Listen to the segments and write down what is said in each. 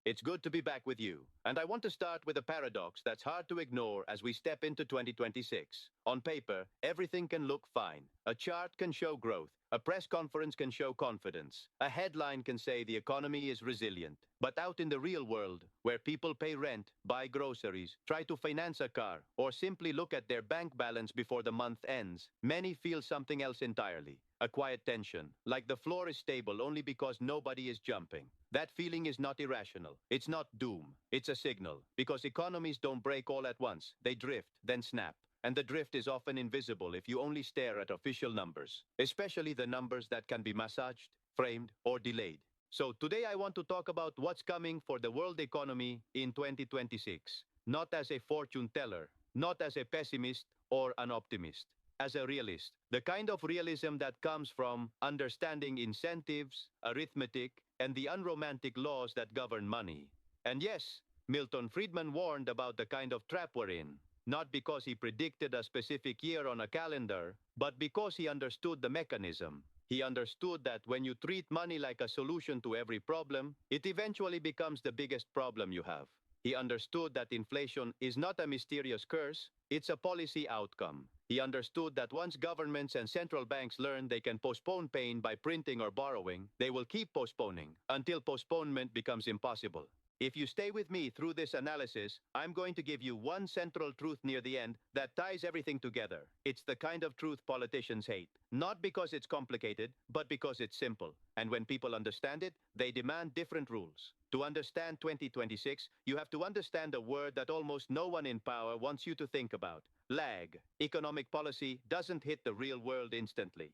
It's good to be back with you. And I want to start with a paradox that's hard to ignore as we step into 2026. On paper, everything can look fine. A chart can show growth. A press conference can show confidence. A headline can say the economy is resilient. But out in the real world, where people pay rent, buy groceries, try to finance a car, or simply look at their bank balance before the month ends, many feel something else entirely. A quiet tension, like the floor is stable only because nobody is jumping. That feeling is not irrational. It's not doom. It's a signal. Because economies don't break all at once. They drift, then snap. And the drift is often invisible if you only stare at official numbers, especially the numbers that can be massaged, framed, or delayed. So today I want to talk about what's coming for the world economy in 2026. Not as a fortune teller, not as a pessimist or an optimist, as a realist. The kind of realism that comes from understanding incentives, arithmetic, and the unromantic laws that govern money. And yes, Milton Friedman warned about the kind of trap we're in, not because he predicted a specific year on a calendar, but because he understood the mechanism. He understood that when you treat money like a solution to every problem, it eventually becomes the biggest problem you have. He understood that inflation is not a mysterious curse, it's a policy outcome. He understood that once governments and central banks learn they can postpone pain by printing or borrowing, they will keep postponing until postponement becomes impossible. If you stay with me through this analysis, I'm going to give you one central truth near the end that ties everything together. It's the kind of truth politicians hate, not because it's complicated, but because it's simple. And when people understand it, they demand different rules. To understand 2026, you have to understand a word that almost no one in power wants you to think about: lag. Economic policy doesn't hit the real world instantly.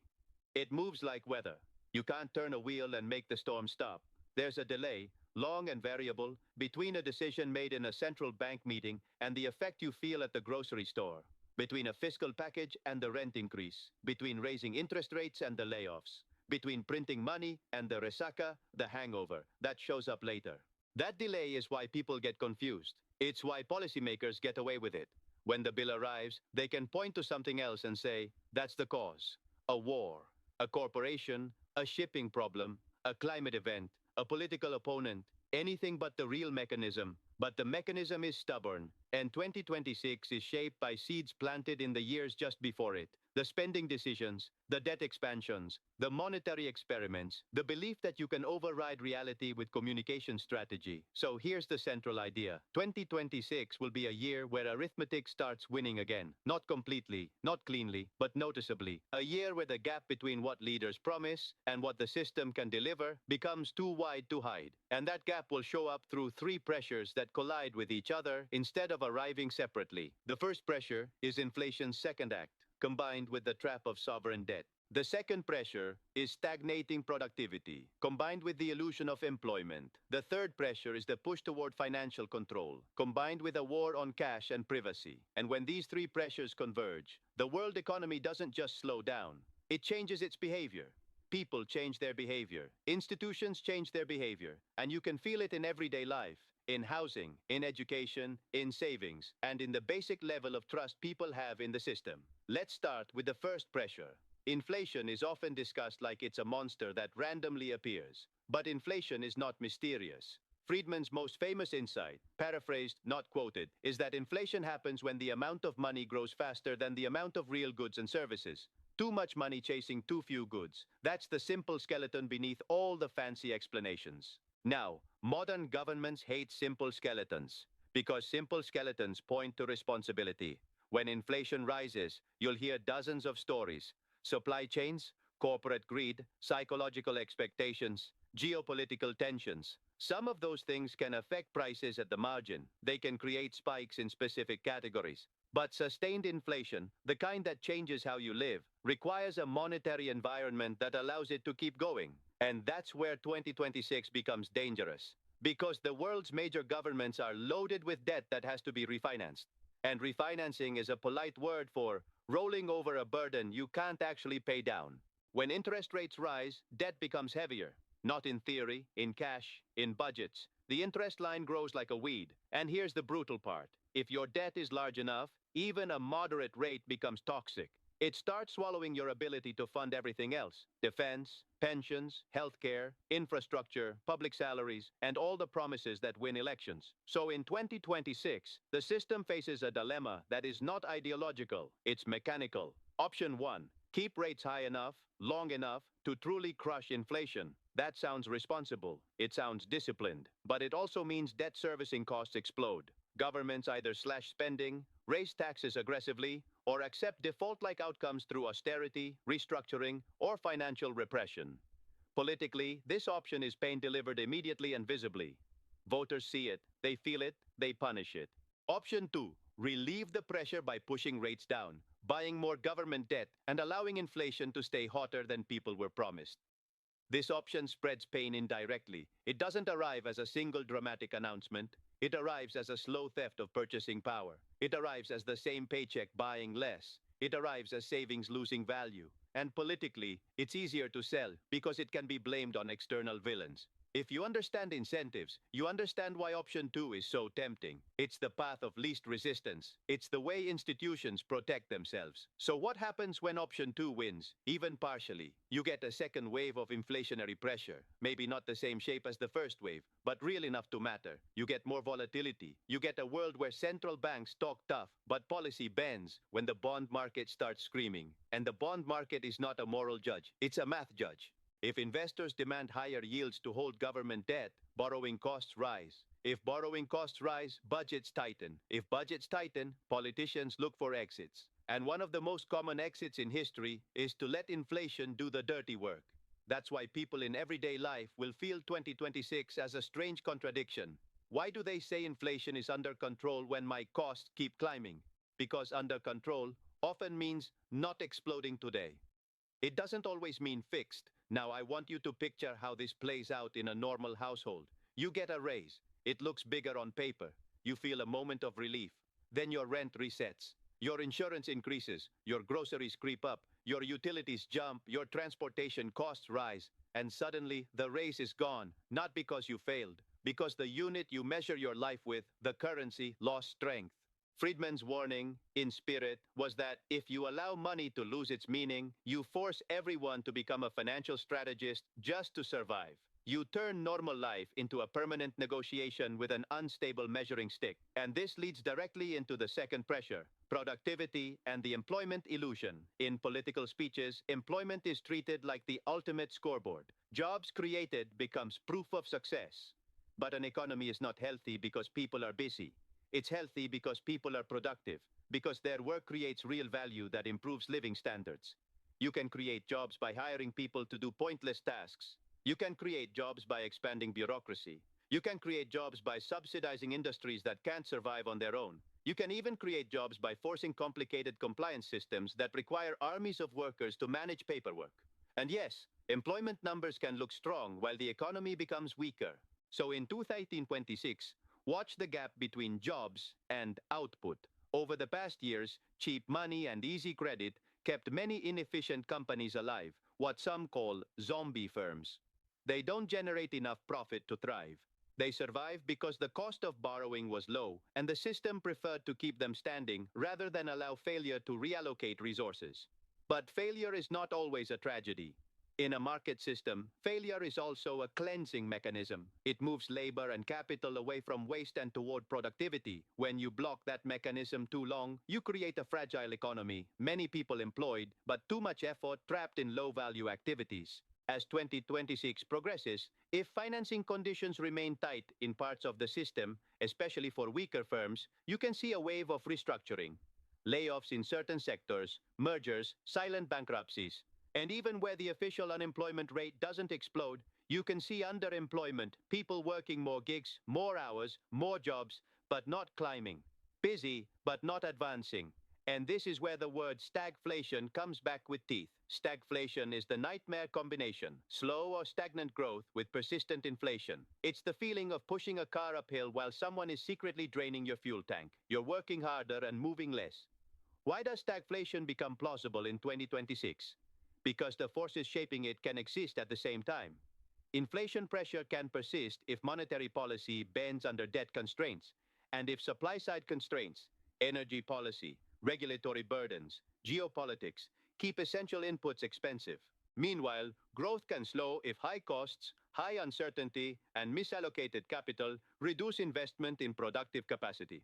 It moves like weather. You can't turn a wheel and make the storm stop. There's a delay, long and variable, between a decision made in a central bank meeting and the effect you feel at the grocery store, between a fiscal package and the rent increase, between raising interest rates and the layoffs, between printing money and the resaca, the hangover, that shows up later. That delay is why people get confused. It's why policymakers get away with it. When the bill arrives, they can point to something else and say, that's the cause. A war, a corporation, a shipping problem, a climate event, a political opponent, anything but the real mechanism. But the mechanism is stubborn, and 2026 is shaped by seeds planted in the years just before it. The spending decisions, the debt expansions, the monetary experiments, the belief that you can override reality with communication strategy. So here's the central idea. 2026 will be a year where arithmetic starts winning again. Not completely, not cleanly, but noticeably. A year where the gap between what leaders promise and what the system can deliver becomes too wide to hide. And that gap will show up through three pressures that collide with each other instead of arriving separately. The first pressure is inflation's second act, combined with the trap of sovereign debt. The second pressure is stagnating productivity, combined with the illusion of employment. The third pressure is the push toward financial control, combined with a war on cash and privacy. And when these three pressures converge, the world economy doesn't just slow down, it changes its behavior. People change their behavior, institutions change their behavior, and you can feel it in everyday life, in housing, in education, in savings, and in the basic level of trust people have in the system. Let's start with the first pressure. Inflation is often discussed like it's a monster that randomly appears. But inflation is not mysterious. Friedman's most famous insight, paraphrased, not quoted, is that inflation happens when the amount of money grows faster than the amount of real goods and services. Too much money chasing too few goods. That's the simple skeleton beneath all the fancy explanations. Now, modern governments hate simple skeletons because simple skeletons point to responsibility. When inflation rises, you'll hear dozens of stories. Supply chains, corporate greed, psychological expectations, geopolitical tensions. Some of those things can affect prices at the margin. They can create spikes in specific categories. But sustained inflation, the kind that changes how you live, requires a monetary environment that allows it to keep going. And that's where 2026 becomes dangerous. Because the world's major governments are loaded with debt that has to be refinanced. And refinancing is a polite word for rolling over a burden you can't actually pay down. When interest rates rise, debt becomes heavier. Not in theory, in cash, in budgets. The interest line grows like a weed. And here's the brutal part. If your debt is large enough, even a moderate rate becomes toxic. It starts swallowing your ability to fund everything else: defense, pensions, healthcare, infrastructure, public salaries, and all the promises that win elections. So in 2026, the system faces a dilemma that is not ideological, it's mechanical. Option 1: keep rates high enough, long enough, to truly crush inflation. That sounds responsible. It sounds disciplined. But it also means debt servicing costs explode. Governments either slash spending, raise taxes aggressively, or accept default-like outcomes through austerity, restructuring, or financial repression. Politically, this option is pain delivered immediately and visibly. Voters see it, they feel it, they punish it. Option 2: relieve the pressure by pushing rates down, buying more government debt, and allowing inflation to stay hotter than people were promised. This option spreads pain indirectly. It doesn't arrive as a single dramatic announcement. It arrives as a slow theft of purchasing power. It arrives as the same paycheck buying less. It arrives as savings losing value. And politically, it's easier to sell because it can be blamed on external villains. If you understand incentives, you understand why option 2 is so tempting. It's the path of least resistance. It's the way institutions protect themselves. So what happens when option 2 wins, even partially? You get a second wave of inflationary pressure. Maybe not the same shape as the first wave, but real enough to matter. You get more volatility. You get a world where central banks talk tough, but policy bends when the bond market starts screaming. And the bond market is not a moral judge. It's a math judge. If investors demand higher yields to hold government debt, borrowing costs rise. If borrowing costs rise, budgets tighten. If budgets tighten, politicians look for exits. And one of the most common exits in history is to let inflation do the dirty work. That's why people in everyday life will feel 2026 as a strange contradiction. Why do they say inflation is under control when my costs keep climbing? Because under control often means not exploding today. It doesn't always mean fixed. Now I want you to picture how this plays out in a normal household. You get a raise. It looks bigger on paper. You feel a moment of relief. Then your rent resets. Your insurance increases. Your groceries creep up. Your utilities jump. Your transportation costs rise. And suddenly the raise is gone. Not because you failed. Because the unit you measure your life with, the currency, lost strength. Friedman's warning, in spirit, was that if you allow money to lose its meaning, you force everyone to become a financial strategist just to survive. You turn normal life into a permanent negotiation with an unstable measuring stick. And this leads directly into the second pressure: productivity and the employment illusion. In political speeches, employment is treated like the ultimate scoreboard. Jobs created becomes proof of success. But an economy is not healthy because people are busy. It's healthy because people are productive, because their work creates real value that improves living standards. You can create jobs by hiring people to do pointless tasks. You can create jobs by expanding bureaucracy. You can create jobs by subsidizing industries that can't survive on their own. You can even create jobs by forcing complicated compliance systems that require armies of workers to manage paperwork. And yes, employment numbers can look strong while the economy becomes weaker. So in 2026, watch the gap between jobs and output. Over the past years, cheap money and easy credit kept many inefficient companies alive, what some call zombie firms. They don't generate enough profit to thrive. They survive because the cost of borrowing was low, and the system preferred to keep them standing rather than allow failure to reallocate resources. But failure is not always a tragedy. In a market system, failure is also a cleansing mechanism. It moves labor and capital away from waste and toward productivity. When you block that mechanism too long, you create a fragile economy, many people employed, but too much effort trapped in low-value activities. As 2026 progresses, if financing conditions remain tight in parts of the system, especially for weaker firms, you can see a wave of restructuring. Layoffs in certain sectors, mergers, silent bankruptcies. And even where the official unemployment rate doesn't explode, you can see underemployment, people working more gigs, more hours, more jobs, but not climbing. Busy, but not advancing. And this is where the word stagflation comes back with teeth. Stagflation is the nightmare combination: slow or stagnant growth with persistent inflation. It's the feeling of pushing a car uphill while someone is secretly draining your fuel tank. You're working harder and moving less. Why does stagflation become plausible in 2026? Because the forces shaping it can exist at the same time. Inflation pressure can persist if monetary policy bends under debt constraints, and if supply-side constraints, energy policy, regulatory burdens, geopolitics, keep essential inputs expensive. Meanwhile, growth can slow if high costs, high uncertainty, and misallocated capital reduce investment in productive capacity.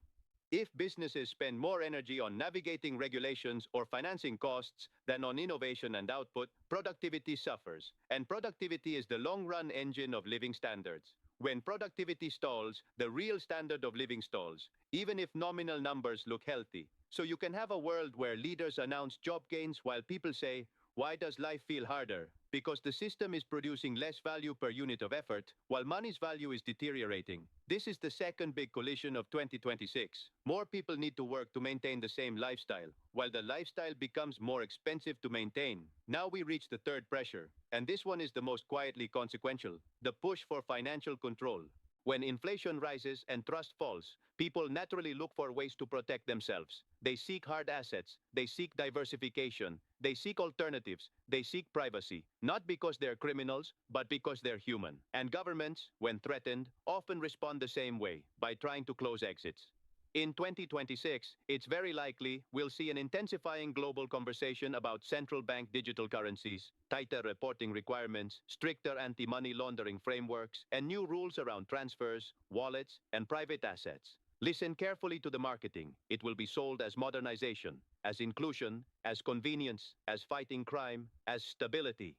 If businesses spend more energy on navigating regulations or financing costs than on innovation and output, productivity suffers. And productivity is the long-run engine of living standards. When productivity stalls, the real standard of living stalls, even if nominal numbers look healthy. So you can have a world where leaders announce job gains while people say, why does life feel harder? Because the system is producing less value per unit of effort, while money's value is deteriorating. This is the second big collision of 2026. More people need to work to maintain the same lifestyle, while the lifestyle becomes more expensive to maintain. Now we reach the third pressure, and this one is the most quietly consequential, the push for financial control. When inflation rises and trust falls, people naturally look for ways to protect themselves. They seek hard assets, they seek diversification, they seek alternatives, they seek privacy, not because they're criminals, but because they're human. And governments, when threatened, often respond the same way, by trying to close exits. In 2026, it's very likely we'll see an intensifying global conversation about central bank digital currencies, tighter reporting requirements, stricter anti-money laundering frameworks, and new rules around transfers, wallets, and private assets. Listen carefully to the marketing. It will be sold as modernization, as inclusion, as convenience, as fighting crime, as stability.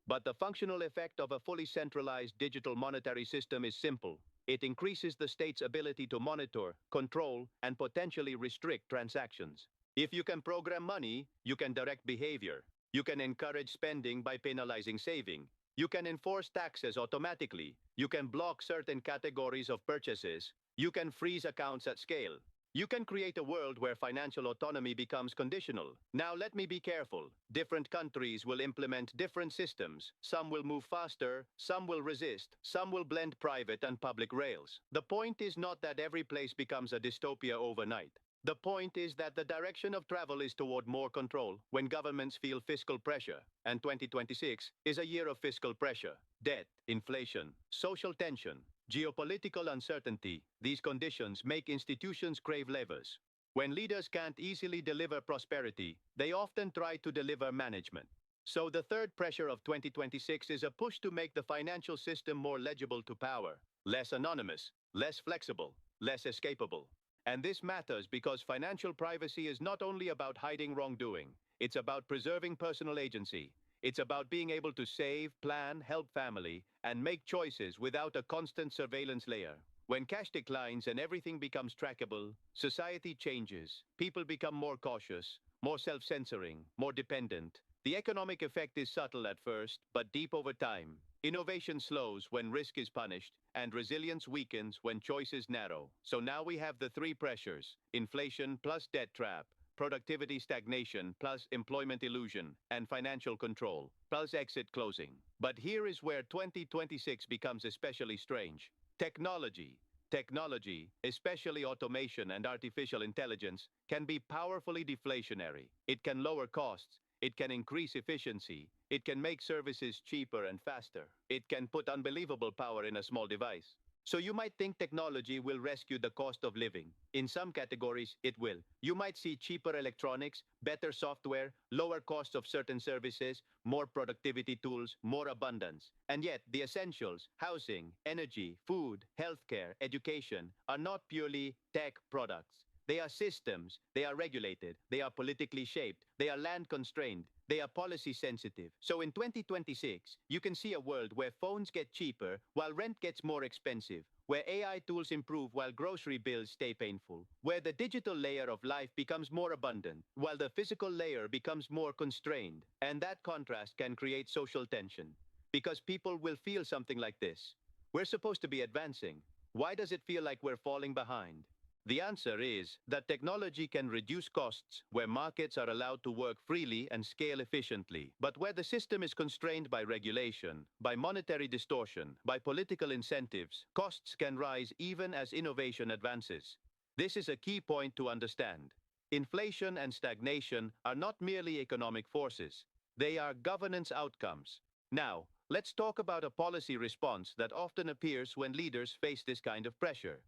But the functional effect of a fully centralized digital monetary system is simple. It increases the state's ability to monitor, control, and potentially restrict transactions. If you can program money, you can direct behavior. You can encourage spending by penalizing saving. You can enforce taxes automatically. You can block certain categories of purchases. You can freeze accounts at scale. You can create a world where financial autonomy becomes conditional. Now let me be careful. Different countries will implement different systems. Some will move faster, some will resist, some will blend private and public rails. The point is not that every place becomes a dystopia overnight. The point is that the direction of travel is toward more control when governments feel fiscal pressure. And 2026 is a year of fiscal pressure. Debt, inflation, social tension, geopolitical uncertainty. These conditions make institutions crave levers. When leaders can't easily deliver prosperity, they often try to deliver management. So the third pressure of 2026 is a push to make the financial system more legible to power, less anonymous, less flexible, less escapable. And this matters because financial privacy is not only about hiding wrongdoing, it's about preserving personal agency. It's about being able to save, plan, help family, and make choices without a constant surveillance layer. When cash declines and everything becomes trackable, society changes. People become more cautious, more self-censoring, more dependent. The economic effect is subtle at first, but deep over time. Innovation slows when risk is punished, and resilience weakens when choices narrow. So now we have the three pressures: inflation plus debt trap, productivity stagnation plus employment illusion, and financial control plus exit closing. But here is where 2026 becomes especially strange. Technology, especially automation and artificial intelligence, can be powerfully deflationary. It can lower costs. It can increase efficiency. It can make services cheaper and faster. It can put unbelievable power in a small device. So you might think technology will rescue the cost of living. In some categories, it will. You might see cheaper electronics, better software, lower costs of certain services, more productivity tools, more abundance. And yet, the essentials, housing, energy, food, healthcare, education, are not purely tech products. They are systems, they are regulated, they are politically shaped, they are land constrained, they are policy sensitive. So in 2026, you can see a world where phones get cheaper while rent gets more expensive, where AI tools improve while grocery bills stay painful, where the digital layer of life becomes more abundant, while the physical layer becomes more constrained. And that contrast can create social tension, because people will feel something like this: we're supposed to be advancing. Why does it feel like we're falling behind? The answer is that technology can reduce costs where markets are allowed to work freely and scale efficiently. But where the system is constrained by regulation, by monetary distortion, by political incentives, costs can rise even as innovation advances. This is a key point to understand. Inflation and stagnation are not merely economic forces. They are governance outcomes. Now, let's talk about a policy response that often appears when leaders face this kind of pressure: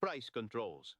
price controls.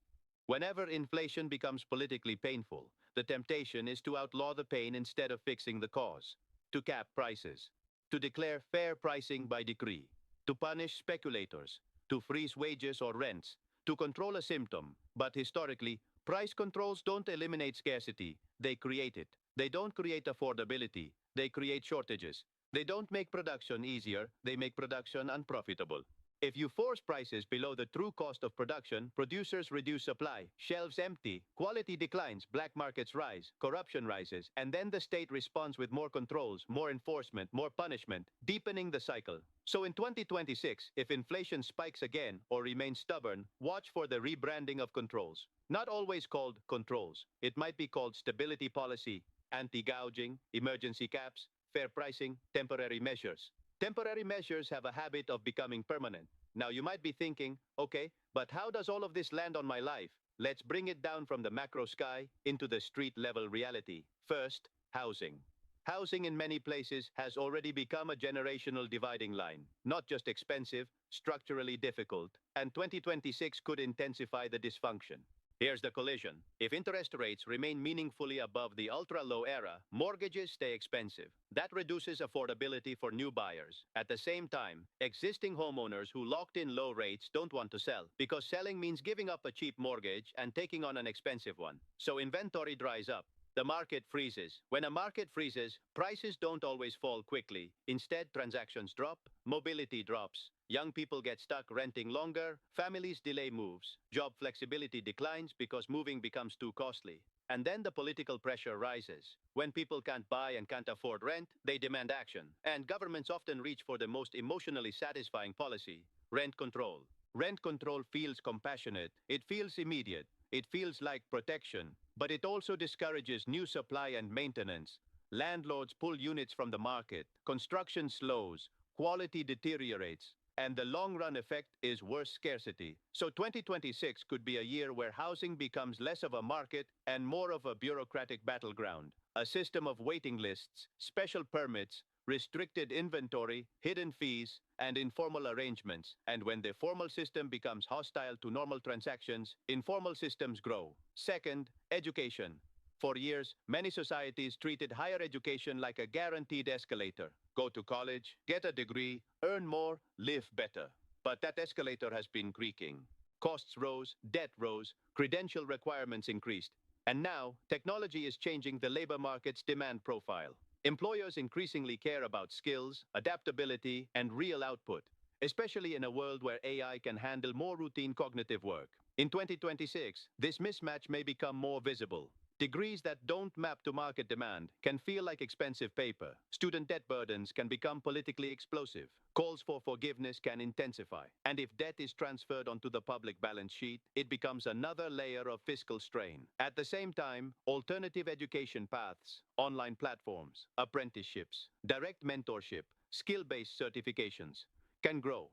Whenever inflation becomes politically painful, the temptation is to outlaw the pain instead of fixing the cause, to cap prices, to declare fair pricing by decree, to punish speculators, to freeze wages or rents, to control a symptom. But historically, price controls don't eliminate scarcity, they create it. They don't create affordability, they create shortages. They don't make production easier, they make production unprofitable. If you force prices below the true cost of production, producers reduce supply, shelves empty, quality declines, black markets rise, corruption rises, and then the state responds with more controls, more enforcement, more punishment, deepening the cycle. So in 2026, if inflation spikes again or remains stubborn, watch for the rebranding of controls. Not always called controls. It might be called stability policy, anti-gouging, emergency caps, fair pricing, temporary measures. Temporary measures have a habit of becoming permanent. Now you might be thinking, okay, but how does all of this land on my life? Let's bring it down from the macro sky into the street level reality. First, housing. Housing in many places has already become a generational dividing line. Not just expensive, structurally difficult, and 2026 could intensify the dysfunction. Here's the collision. If interest rates remain meaningfully above the ultra-low era, mortgages stay expensive. That reduces affordability for new buyers. At the same time, existing homeowners who locked in low rates don't want to sell, because selling means giving up a cheap mortgage and taking on an expensive one. So inventory dries up. The market freezes. When a market freezes, prices don't always fall quickly. Instead, transactions drop, mobility drops. Young people get stuck renting longer, families delay moves, job flexibility declines because moving becomes too costly. And then the political pressure rises. When people can't buy and can't afford rent, they demand action. And governments often reach for the most emotionally satisfying policy: rent control. Rent control feels compassionate, it feels immediate, it feels like protection, but it also discourages new supply and maintenance. Landlords pull units from the market, construction slows, quality deteriorates, and the long-run effect is worse scarcity. So 2026 could be a year where housing becomes less of a market and more of a bureaucratic battleground. A system of waiting lists, special permits, restricted inventory, hidden fees, and informal arrangements. And when the formal system becomes hostile to normal transactions, informal systems grow. Second, education. For years, many societies treated higher education like a guaranteed escalator. Go to college, get a degree, earn more, live better. But that escalator has been creaking. Costs rose, debt rose, credential requirements increased. And now, technology is changing the labor market's demand profile. Employers increasingly care about skills, adaptability, and real output, especially in a world where AI can handle more routine cognitive work. In 2026, this mismatch may become more visible. Degrees that don't map to market demand can feel like expensive paper. Student debt burdens can become politically explosive. Calls for forgiveness can intensify. And if debt is transferred onto the public balance sheet, it becomes another layer of fiscal strain. At the same time, alternative education paths, online platforms, apprenticeships, direct mentorship, skill-based certifications can grow.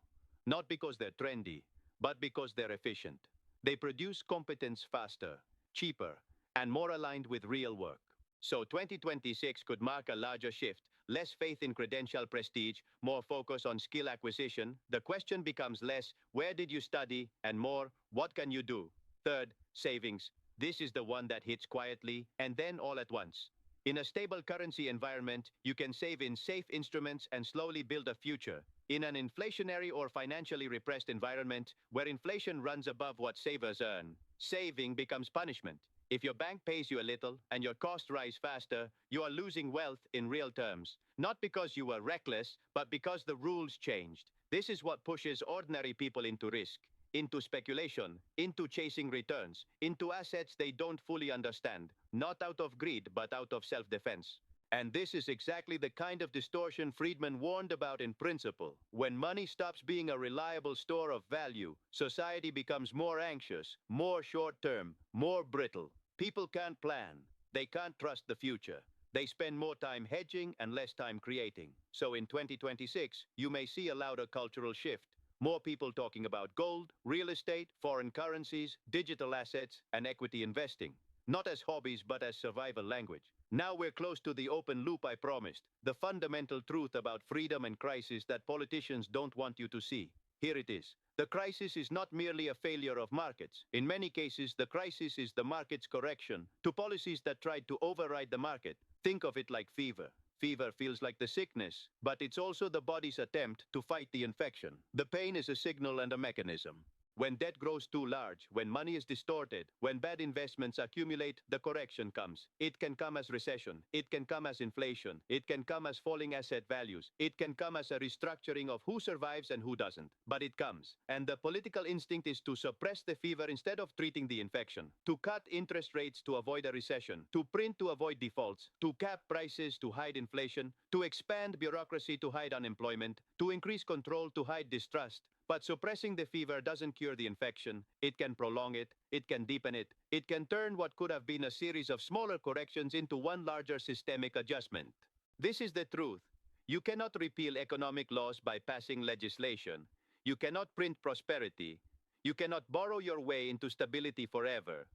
Not because they're trendy, but because they're efficient. They produce competence faster, cheaper, and more aligned with real work. So 2026 could mark a larger shift, less faith in credential prestige, more focus on skill acquisition. The question becomes less, where did you study, and more, what can you do? Third, savings. This is the one that hits quietly and then all at once. In a stable currency environment, you can save in safe instruments and slowly build a future. In an inflationary or financially repressed environment, where inflation runs above what savers earn, saving becomes punishment. If your bank pays you a little and your costs rise faster, you are losing wealth in real terms. Not because you were reckless, but because the rules changed. This is what pushes ordinary people into risk, into speculation, into chasing returns, into assets they don't fully understand, not out of greed, but out of self-defense. And this is exactly the kind of distortion Friedman warned about in Principle. When money stops being a reliable store of value, society becomes more anxious, more short-term, more brittle. People can't plan. They can't trust the future. They spend more time hedging and less time creating. So in 2026, you may see a louder cultural shift. More people talking about gold, real estate, foreign currencies, digital assets, and equity investing. Not as hobbies, but as survival language. Now we're close to the open loop I promised. The fundamental truth about freedom and crisis that politicians don't want you to see. Here it is. The crisis is not merely a failure of markets. In many cases, the crisis is the market's correction to policies that tried to override the market. Think of it like fever. Fever feels like the sickness, but it's also the body's attempt to fight the infection. The pain is a signal and a mechanism. When debt grows too large, when money is distorted, when bad investments accumulate, the correction comes. It can come as recession. It can come as inflation. It can come as falling asset values. It can come as a restructuring of who survives and who doesn't. But it comes. And the political instinct is to suppress the fever instead of treating the infection. To cut interest rates to avoid a recession. To print to avoid defaults. To cap prices to hide inflation. To expand bureaucracy to hide unemployment. To increase control to hide distrust. But suppressing the fever doesn't cure the infection. It can prolong it. It can deepen it. It can turn what could have been a series of smaller corrections into one larger systemic adjustment. This is the truth. You cannot repeal economic laws by passing legislation. You cannot print prosperity. You cannot borrow your way into stability forever.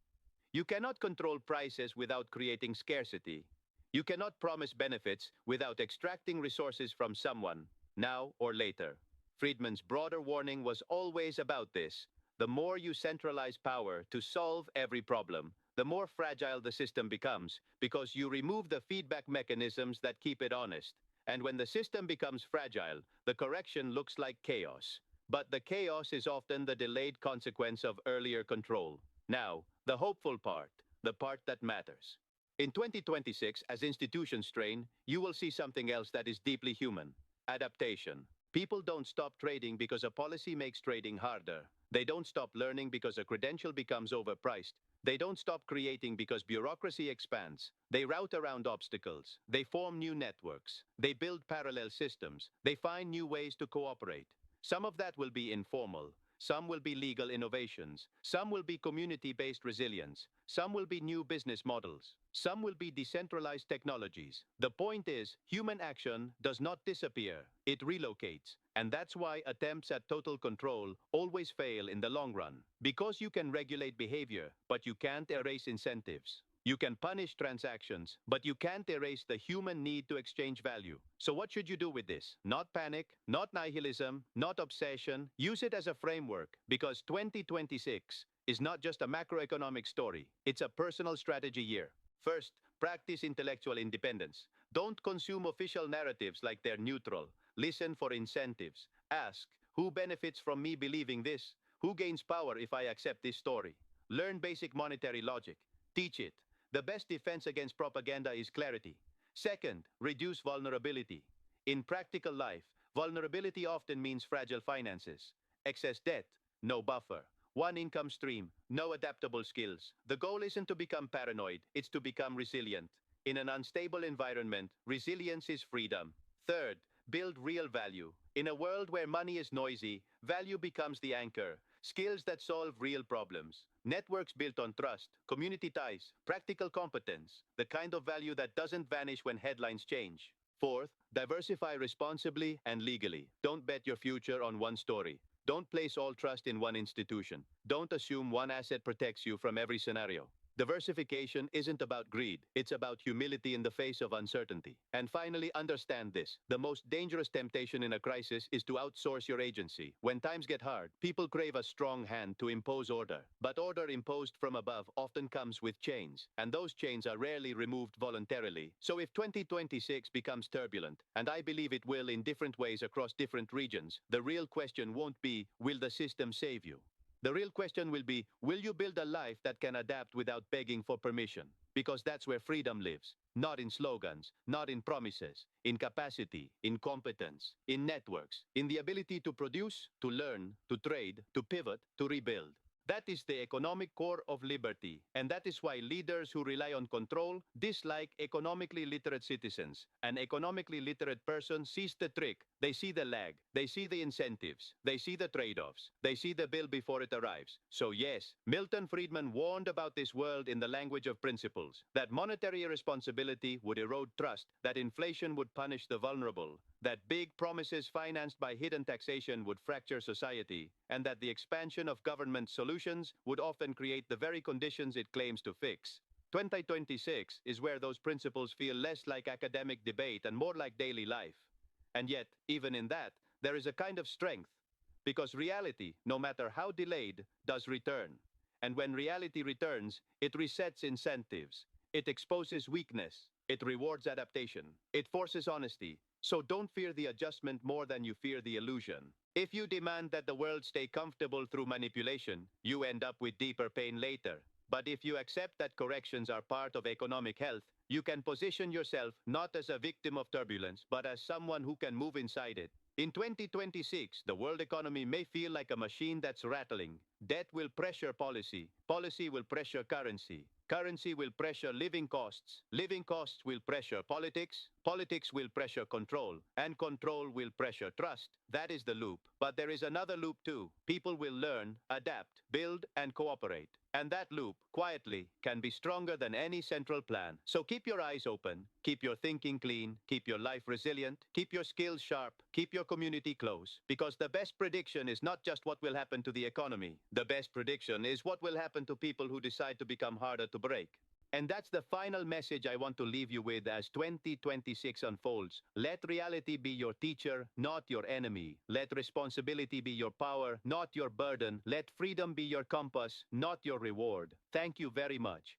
You cannot control prices without creating scarcity. You cannot promise benefits without extracting resources from someone, now or later. Friedman's broader warning was always about this. The more you centralize power to solve every problem, the more fragile the system becomes, because you remove the feedback mechanisms that keep it honest. And when the system becomes fragile, the correction looks like chaos. But the chaos is often the delayed consequence of earlier control. Now, the hopeful part, the part that matters. In 2026, as institutions strain, you will see something else that is deeply human: adaptation. People don't stop trading because a policy makes trading harder. They don't stop learning because a credential becomes overpriced. They don't stop creating because bureaucracy expands. They route around obstacles. They form new networks. They build parallel systems. They find new ways to cooperate. Some of that will be informal. Some will be legal innovations. Some will be community-based resilience. Some will be new business models. Some will be decentralized technologies. The point is, human action does not disappear. It relocates. And that's why attempts at total control always fail in the long run. Because you can regulate behavior, but you can't erase incentives. You can punish transactions, but you can't erase the human need to exchange value. So what should you do with this? Not panic, not nihilism, not obsession. Use it as a framework, because 2026 is not just a macroeconomic story. It's a personal strategy year. First, practice intellectual independence. Don't consume official narratives like they're neutral. Listen for incentives. Ask, who benefits from me believing this? Who gains power if I accept this story? Learn basic monetary logic. Teach it. The best defense against propaganda is clarity. Second, reduce vulnerability. In practical life, vulnerability often means fragile finances, excess debt, no buffer, one income stream, no adaptable skills. The goal isn't to become paranoid, it's to become resilient. In an unstable environment, resilience is freedom. Third, build real value. In a world where money is noisy, value becomes the anchor. Skills that solve real problems. Networks built on trust, community ties, practical competence. The kind of value that doesn't vanish when headlines change. Fourth, diversify responsibly and legally. Don't bet your future on one story. Don't place all trust in one institution. Don't assume one asset protects you from every scenario. Diversification isn't about greed. It's about humility in the face of uncertainty. And finally, understand this. The most dangerous temptation in a crisis is to outsource your agency. When times get hard, people crave a strong hand to impose order. But order imposed from above often comes with chains. And those chains are rarely removed voluntarily. So if 2026 becomes turbulent, and I believe it will in different ways across different regions, the real question won't be, will the system save you? The real question will be, will you build a life that can adapt without begging for permission? Because that's where freedom lives. Not in slogans, not in promises, in capacity, in competence, in networks, in the ability to produce, to learn, to trade, to pivot, to rebuild. That is the economic core of liberty, and that is why leaders who rely on control dislike economically literate citizens. An economically literate person sees the trick, they see the lag, they see the incentives, they see the trade-offs, they see the bill before it arrives. So yes, Milton Friedman warned about this world in the language of principles, that monetary irresponsibility would erode trust, that inflation would punish the vulnerable, that big promises financed by hidden taxation would fracture society, and that the expansion of government solutions would often create the very conditions it claims to fix. 2026 is where those principles feel less like academic debate and more like daily life. And yet, even in that, there is a kind of strength. because reality, no matter how delayed, does return. And when reality returns, it resets incentives. It exposes weakness. It rewards adaptation. It forces honesty. So don't fear the adjustment more than you fear the illusion. If you demand that the world stay comfortable through manipulation, you end up with deeper pain later. But if you accept that corrections are part of economic health, you can position yourself not as a victim of turbulence, but as someone who can move inside it. In 2026, the world economy may feel like a machine that's rattling. Debt will pressure policy. Policy will pressure currency. Currency will pressure living costs. Living costs will pressure politics. Politics will pressure control. And control will pressure trust. That is the loop. But there is another loop too. People will learn, adapt, build, and cooperate. And that loop, quietly, can be stronger than any central plan. So keep your eyes open, keep your thinking clean, keep your life resilient, keep your skills sharp, keep your community close. Because the best prediction is not just what will happen to the economy. The best prediction is what will happen to people who decide to become harder to break. And that's the final message I want to leave you with as 2026 unfolds. Let reality be your teacher, not your enemy. Let responsibility be your power, not your burden. Let freedom be your compass, not your reward. Thank you very much.